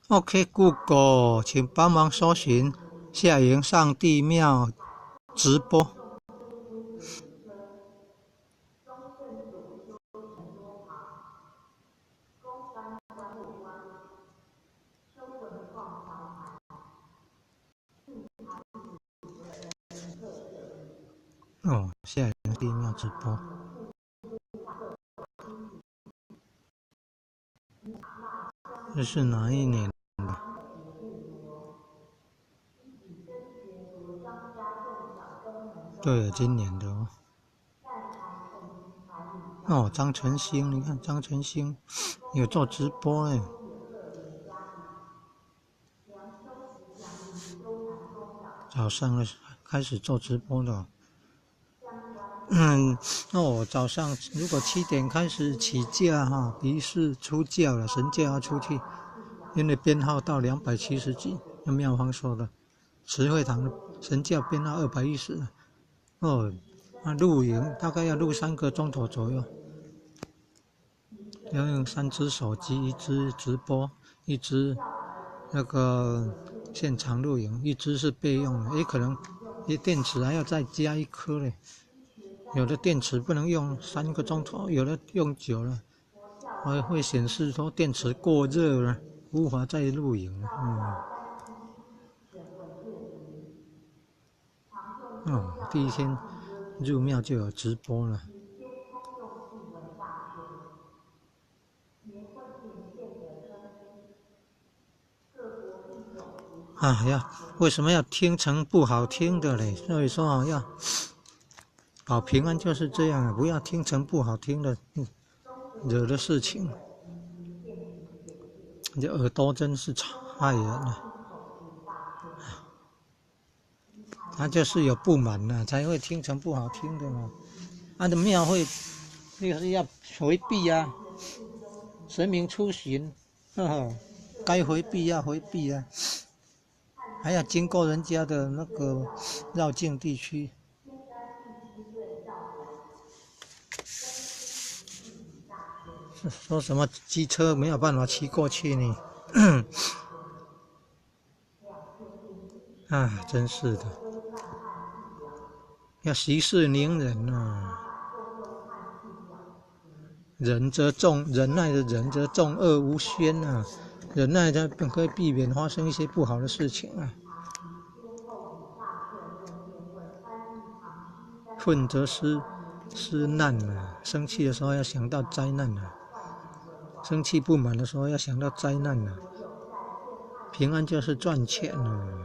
OK，Google，请帮忙搜寻夏营上帝庙直播。哦，夏营上帝庙直播，这是哪一年？对，今年的哦。哦，张晨星，你看张晨星有做直播哎。早上开始做直播的。早上如果7点开始起驾哈，仪式出教了，神教要出去，因为编号到270几，那庙方说的，慈惠堂的神教编号210。哦，那录影大概要录3个钟头左右，要用3只手机，一只直播，一只那个现场录影，一只是备用的，可能电池还要再加1颗嘞。有的电池不能用3个钟头，有的用久了，会显示说电池过热了，无法再录影了。第一天入庙就有直播了。为什么要听成不好听的嘞？所以说要保平安就是这样，不要听成不好听的，惹的事情。你这耳朵真是害人了。他就是有不满了，才会听成不好听的嘛。他的庙会就是要回避啊，神明出巡，该回避要回避啊，还要经过人家的那个绕境地区。说什么机车没有办法骑过去呢？真是的，要息事宁人啊。忍则众，忍耐的忍则众恶无宣啊，忍耐才可以避免发生一些不好的事情啊。愤则失难啊，生气的时候要想到灾难啊，生气不满的时候要想到灾难啊。平安就是赚钱啊。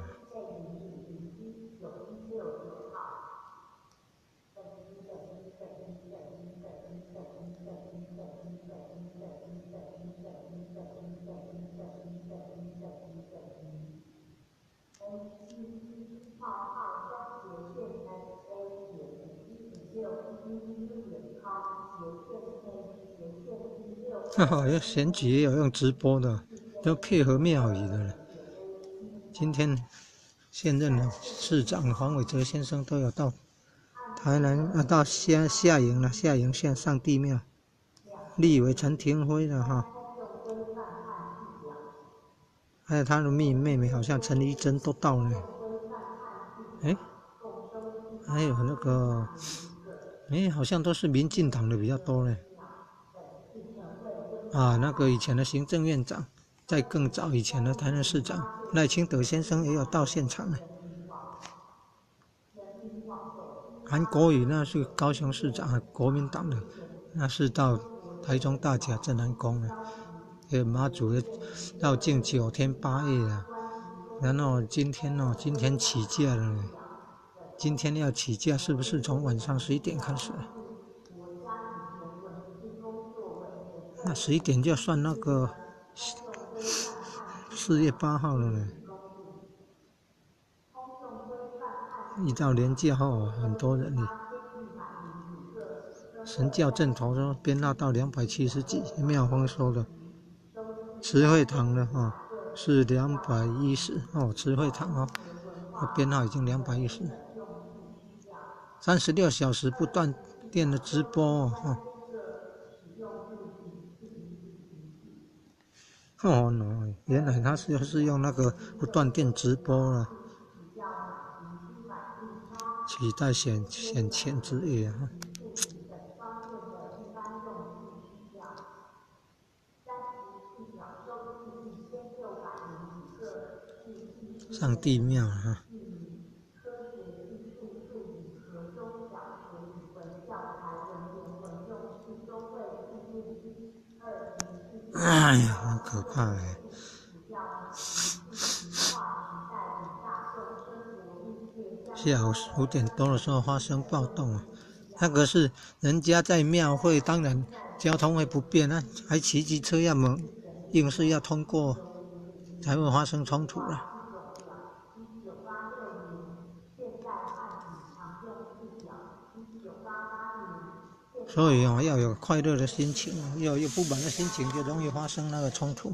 选举也有用直播的，都配合庙宇的了。今天现任的市长黄伟哲先生都有到台南到下营了，下营县上帝庙。立委陈廷辉的哈，还有他的妹妹好像陈怡贞都到了。还有那个好像都是民进党的比较多嘞。那个以前的行政院长，在更早以前的台南市长赖清德先生也有到现场。韩国瑜那是高雄市长，国民党的，那是到台中大甲镇南宫了。妈祖的绕境9天8夜了，然后今天起驾了。今天要起驾，是不是从晚上11点开始？那11点就算那个4月8号了呢。一到年假后，很多人呢。神教正头说编号到270几，庙方说的。慈惠堂的是210慈惠堂编号已经210。36小时不断电的直播哦喏，原来他是用那个不断电直播了，取代选前之夜啊。上帝庙啊！哎呀，很可怕哎！下午5点多的时候发生暴动啊，那个是人家在庙会，当然交通会不便啊，还骑机车硬是要通过，才会发生冲突了。所以要有快乐的心情，要有不满的心情，就容易发生那个冲突。